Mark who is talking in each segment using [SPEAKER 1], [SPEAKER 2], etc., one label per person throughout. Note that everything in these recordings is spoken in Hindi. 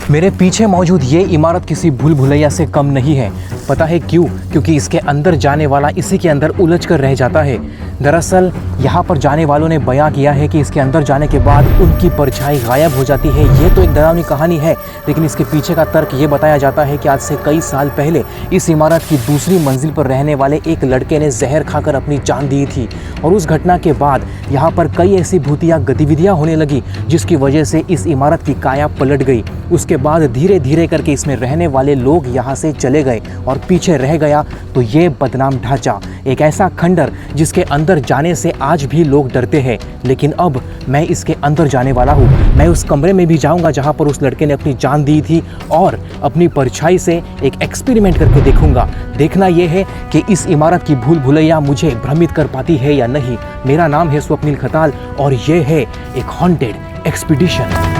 [SPEAKER 1] मेरे पीछे मौजूद ये इमारत किसी भूल भुलैया से कम नहीं है। पता है क्यों? क्योंकि इसके अंदर जाने वाला इसी के अंदर उलझ कर रह जाता है। दरअसल यहाँ पर जाने वालों ने बयां किया है कि इसके अंदर जाने के बाद उनकी परछाई गायब हो जाती है। ये तो एक डरावनी कहानी है, लेकिन इसके पीछे का तर्क ये बताया जाता है कि आज से कई साल पहले इस इमारत की दूसरी मंजिल पर रहने वाले एक लड़के ने जहर खाकर अपनी जान दी थी, और उस घटना के बाद यहाँ पर कई ऐसी भूतिया गतिविधियाँ होने लगी जिसकी वजह से इस इमारत की काया पलट गई। उसके बाद धीरे धीरे करके इसमें रहने वाले लोग यहाँ से चले गए और पीछे रह गया तो ये बदनाम ढांचा, एक ऐसा खंडर जिसके अंदर जाने से आज भी लोग डरते हैं। लेकिन अब मैं इसके अंदर जाने वाला हूँ। मैं उस कमरे में भी जाऊँगा जहाँ पर उस लड़के ने अपनी जान दी थी, और अपनी परछाई से एक एक्सपेरिमेंट करके देखूंगा। देखना यह है कि इस इमारत की भूल भुलैया मुझे भ्रमित कर पाती है या नहीं। मेरा नाम है स्वप्निल खताल और यह है एक हॉन्टेड एक्सपीडिशन।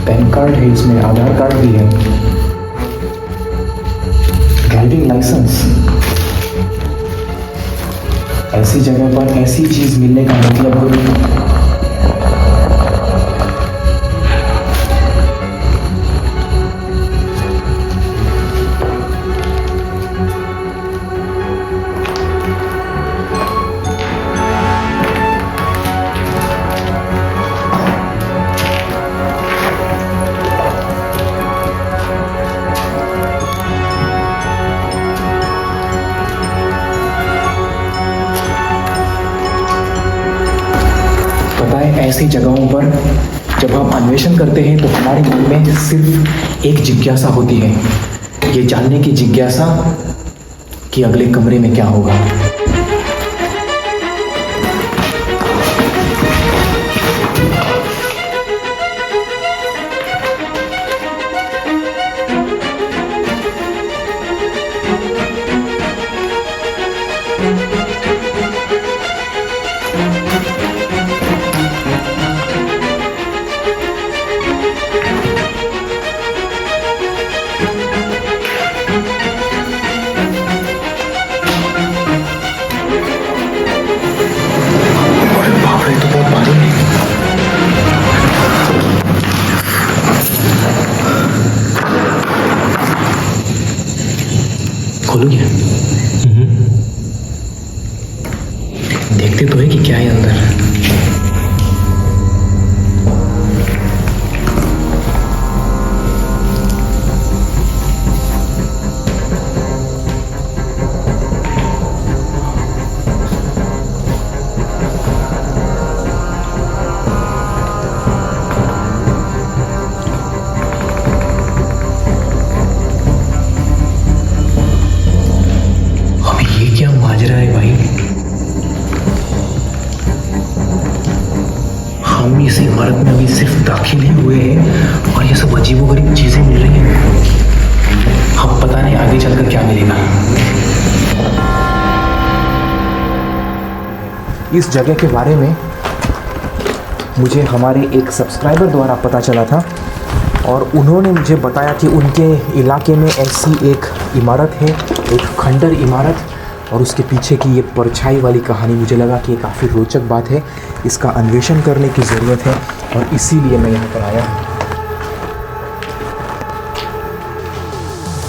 [SPEAKER 2] पैन कार्ड है, इसमें आधार कार्ड भी है, ड्राइविंग लाइसेंस। ऐसी जगह पर ऐसी चीज मिलने का मतलब ऐसी जगहों पर जब हम अन्वेषण करते हैं तो हमारे मन में सिर्फ एक जिज्ञासा होती है, ये जानने की जिज्ञासा कि अगले कमरे में क्या होगा। खोलोगे? देखते तो है कि क्या है अंदर। हम इस इमारत में अभी सिर्फ दाखिल ही हुए हैं और ये सब अजीबोगरीब चीजें मिल रही हैं। अब पता नहीं आगे चलकर क्या मिलेगा। इस जगह के बारे में मुझे हमारे एक सब्सक्राइबर द्वारा पता चला था, और उन्होंने मुझे बताया कि उनके इलाके में ऐसी एक इमारत है, एक खंडर इमारत, और उसके पीछे की ये परछाई वाली कहानी मुझे लगा कि ये काफ़ी रोचक बात है, इसका अन्वेषण करने की ज़रूरत है, और इसीलिए मैं यहाँ पर आया हूँ।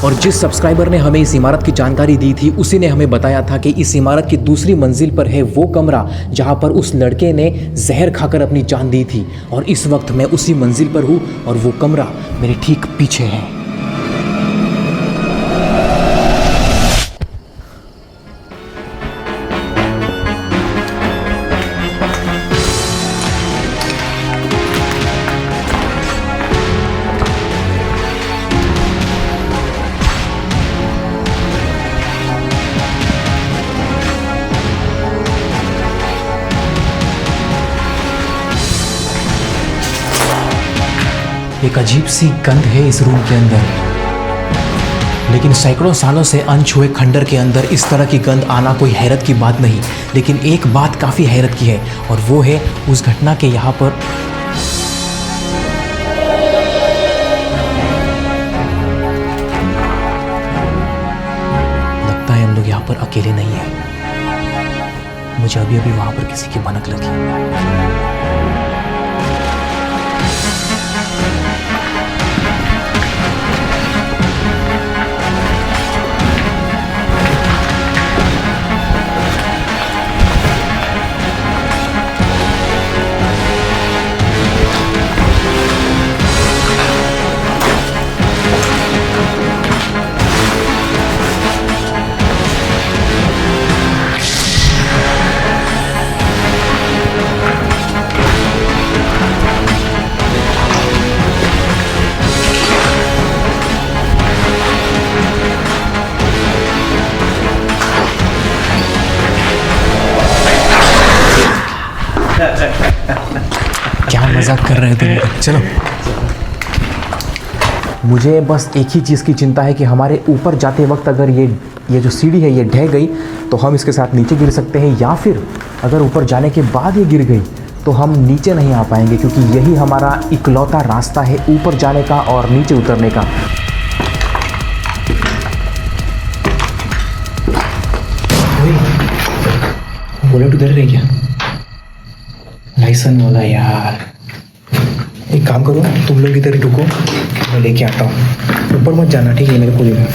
[SPEAKER 1] और जिस सब्सक्राइबर ने हमें इस इमारत की जानकारी दी थी, उसी ने हमें बताया था कि इस इमारत की दूसरी मंजिल पर है वो कमरा जहाँ पर उस लड़के ने जहर खाकर अपनी जान दी थी, और इस वक्त मैं उसी मंजिल पर हूँ और वो कमरा मेरे ठीक पीछे है। एक अजीब सी गंध है इस रूम के अंदर, लेकिन सैकड़ों सालों से अनछुए खंडर के अंदर इस तरह की गंध आना कोई हैरत की बात नहीं। लेकिन एक बात काफ़ी हैरत की है, और वो है उस घटना के यहाँ पर अकेले नहीं है। मुझे अभी अभी वहां पर किसी की भनक लगी। क्या मजाक कर रहे थे? चलो। मुझे बस एक ही चीज़ की चिंता है कि हमारे ऊपर जाते वक्त अगर ये जो सीढ़ी है ये ढह गई तो हम इसके साथ नीचे गिर सकते हैं, या फिर अगर ऊपर जाने के बाद ये गिर गई तो हम नीचे नहीं आ पाएंगे, क्योंकि यही हमारा इकलौता रास्ता है ऊपर जाने का और नीचे उतरने का। बुलेट उधर रह गया, लाइसेंस वाला यार। एक काम करो, तुम लोग इधर रुको, मैं लेके आता हूँ। ऊपर मत जाना, ठीक है? मेरे को देखना,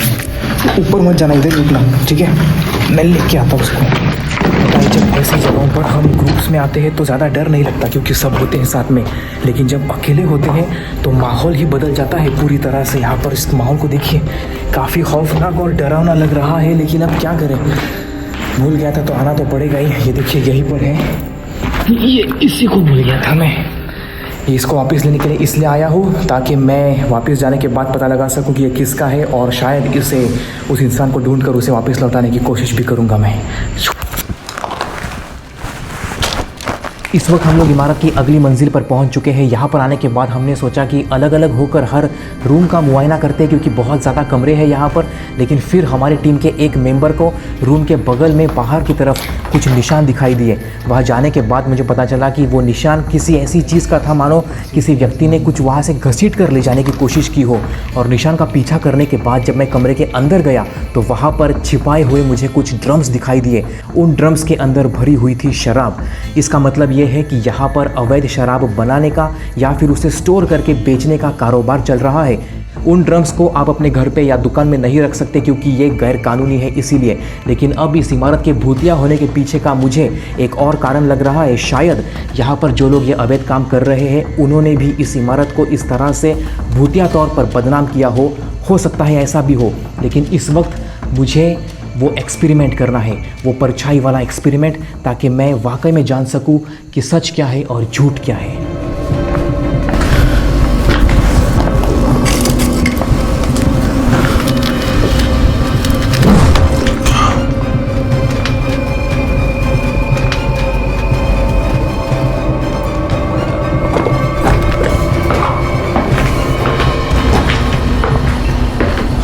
[SPEAKER 1] ऊपर मत जाना, इधर रुकना, ठीक है? मैं लेके आता हूँ उसको। पता है, जब ऐसी जगहों पर हम ग्रुप्स में आते हैं तो ज़्यादा डर नहीं लगता, क्योंकि सब होते हैं साथ में। लेकिन जब अकेले होते हैं तो माहौल ही बदल जाता है पूरी तरह से। यहाँ पर इस माहौल को देखिए, काफ़ी खौफनाक और डरावना लग रहा है, लेकिन अब क्या करें, भूल गया था तो आना तो पड़ेगा ही। ये देखिए, यहीं पर है, ये इसी को भूल गया था मैं। इसको वापस लेने के लिए इसलिए आया हूँ ताकि मैं वापस जाने के बाद पता लगा सकूँ कि ये किसका है, और शायद इसे उस इंसान को ढूंढ कर उसे वापस लौटाने की कोशिश भी करूँगा मैं। इस वक्त हम लोग इमारत की अगली मंजिल पर पहुंच चुके हैं। यहाँ पर आने के बाद हमने सोचा कि अलग अलग होकर हर रूम का मुआयना करते हैं, क्योंकि बहुत ज़्यादा कमरे हैं यहाँ पर। लेकिन फिर हमारी टीम के एक मेंबर को रूम के बगल में बाहर की तरफ कुछ निशान दिखाई दिए। वहाँ जाने के बाद मुझे पता चला कि वो निशान किसी ऐसी चीज़ का था मानो किसी व्यक्ति ने कुछ वहाँ से घसीट कर ले जाने की कोशिश की हो। और निशान का पीछा करने के बाद जब मैं कमरे के अंदर गया तो वहाँ पर छिपाए हुए मुझे कुछ ड्रम्स दिखाई दिए। उन ड्रम्स के अंदर भरी हुई थी शराब। इसका मतलब ये है कि यहाँ पर अवैध शराब बनाने का या फिर उसे स्टोर करके बेचने का कारोबार चल रहा है। उन ड्रम्स को आप अपने घर पे या दुकान में नहीं रख सकते, क्योंकि ये गैर कानूनी है इसीलिए। लेकिन अब इस इमारत के भूतिया होने के पीछे का मुझे एक और कारण लग रहा है। शायद यहाँ पर जो लोग ये अवैध काम कर रहे हैं उन्होंने भी इस इमारत को इस तरह से भूतिया तौर पर बदनाम किया हो सकता है ऐसा भी हो। लेकिन इस वक्त मुझे वो एक्सपेरिमेंट करना है, वो परछाई वाला एक्सपेरिमेंट, ताकि मैं वाकई में जान सकूं कि सच क्या है और झूठ क्या है।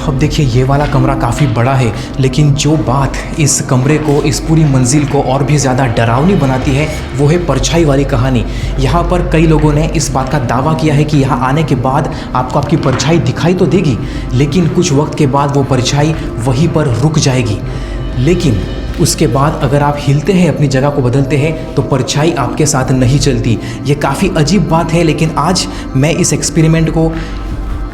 [SPEAKER 1] अब देखिए, ये वाला कमरा काफ़ी बड़ा है, लेकिन जो बात इस कमरे को, इस पूरी मंजिल को और भी ज़्यादा डरावनी बनाती है वो है परछाई वाली कहानी। यहाँ पर कई लोगों ने इस बात का दावा किया है कि यहाँ आने के बाद आपको आपकी परछाई दिखाई तो देगी, लेकिन कुछ वक्त के बाद वो परछाई वहीं पर रुक जाएगी। लेकिन उसके बाद अगर आप हिलते हैं, अपनी जगह को बदलते हैं, तो परछाई आपके साथ नहीं चलती। ये काफ़ी अजीब बात है, लेकिन आज मैं इस एक्सपेरिमेंट को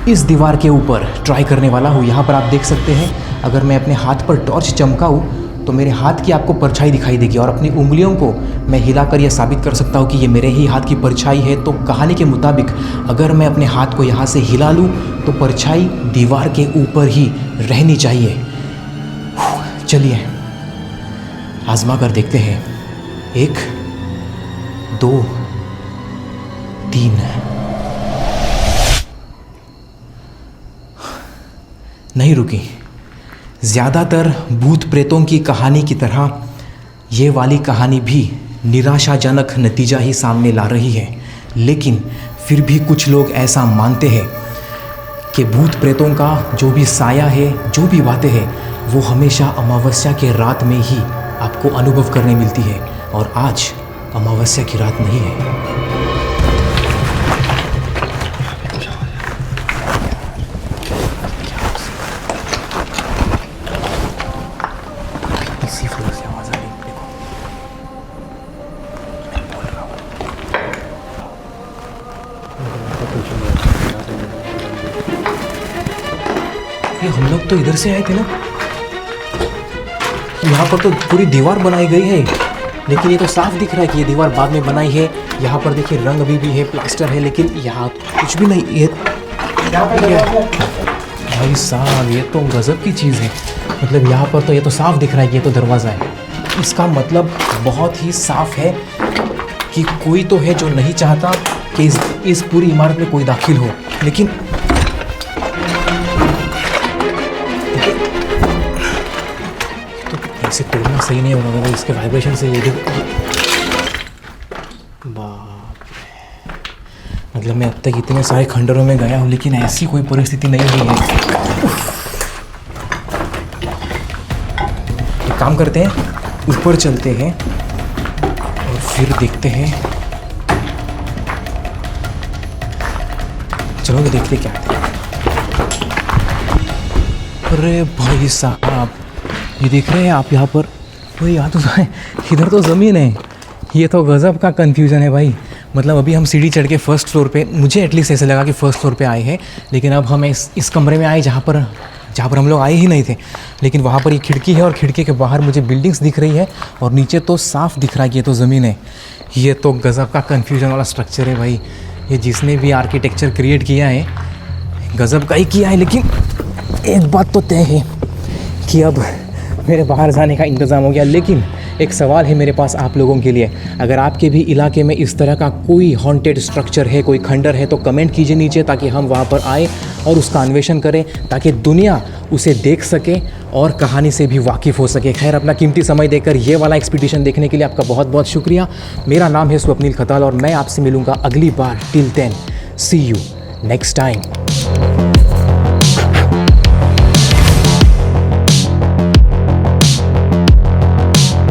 [SPEAKER 1] इस दीवार के ऊपर ट्राई करने वाला हूँ। यहाँ पर आप देख सकते हैं, अगर मैं अपने हाथ पर टॉर्च चमकाऊँ तो मेरे हाथ की आपको परछाई दिखाई देगी, और अपनी उंगलियों को मैं हिलाकर यह साबित कर सकता हूँ कि ये मेरे ही हाथ की परछाई है। तो कहानी के मुताबिक अगर मैं अपने हाथ को यहाँ से हिला लूँ तो परछाई दीवार के ऊपर ही रहनी चाहिए। चलिए आजमा कर देखते हैं। 1 2 3। नहीं रुकी। ज़्यादातर भूत प्रेतों की कहानी की तरह ये वाली कहानी भी निराशाजनक नतीजा ही सामने ला रही है। लेकिन फिर भी कुछ लोग ऐसा मानते हैं कि भूत प्रेतों का जो भी साया है, जो भी बातें हैं, वो हमेशा अमावस्या के रात में ही आपको अनुभव करने मिलती है। और आज अमावस्या की रात नहीं है। ये हम लोग तो इधर से आए थे ना। यहाँ पर तो पूरी दीवार बनाई गई है, लेकिन ये तो साफ दिख रहा है कि ये दीवार बाद में बनाई है। यहाँ पर देखिए रंग अभी भी है, प्लास्टर है, लेकिन यहाँ कुछ भी नहीं। ये भाई साहब, ये तो गजब की चीज़ है। मतलब यहाँ पर तो ये तो साफ दिख रहा है कि ये तो दरवाज़ा है। इसका मतलब बहुत ही साफ है कि कोई तो है जो नहीं चाहता कि इस पूरी इमारत में कोई दाखिल हो। लेकिन तो ऐसे तोड़ना सही नहीं होगा, मतलब इसके वाइब्रेशन से ये भी बाप रे। मतलब मैं अब तक इतने सारे खंडरों में गया हूँ, लेकिन ऐसी कोई परिस्थिति नहीं हुई है। एक काम करते हैं, ऊपर चलते हैं और फिर देखते हैं। चलो देखते क्या है। अरे भाई साहब, ये देख रहे हैं आप यहाँ पर? भाई यहाँ तो इधर तो ज़मीन है। ये तो गज़ब का कन्फ्यूज़न है भाई। मतलब अभी हम सीढ़ी चढ़ के फर्स्ट फ्लोर पे, मुझे एटलीस्ट ऐसे लगा कि फर्स्ट फ्लोर पे आए हैं, लेकिन अब हम इस कमरे में आए जहाँ पर हम लोग आए ही नहीं थे। लेकिन वहाँ पर एक खिड़की है और खिड़की के बाहर मुझे बिल्डिंग्स दिख रही है और नीचे तो साफ दिख रहा है कि ये तो ज़मीन है। ये तो गज़ब का कन्फ्यूजन वाला स्ट्रक्चर है भाई। ये जिसने भी आर्किटेक्चर क्रिएट किया है गज़ब का ही किया है। लेकिन एक बात तो तय है कि अब मेरे बाहर जाने का इंतज़ाम हो गया। लेकिन एक सवाल है मेरे पास आप लोगों के लिए, अगर आपके भी इलाके में इस तरह का कोई हॉन्टेड स्ट्रक्चर है, कोई खंडर है, तो कमेंट कीजिए नीचे, ताकि हम वहाँ पर आए और उसका अन्वेषण करें, ताकि दुनिया उसे देख सके और कहानी से भी वाकिफ़ हो सके। खैर, अपना कीमती समय देकर ये वाला एक्सपीडिशन देखने के लिए आपका बहुत बहुत शुक्रिया। मेरा नाम है स्वप्निल खताल और मैं आपसे मिलूँगा अगली बार। Till then, see you next time.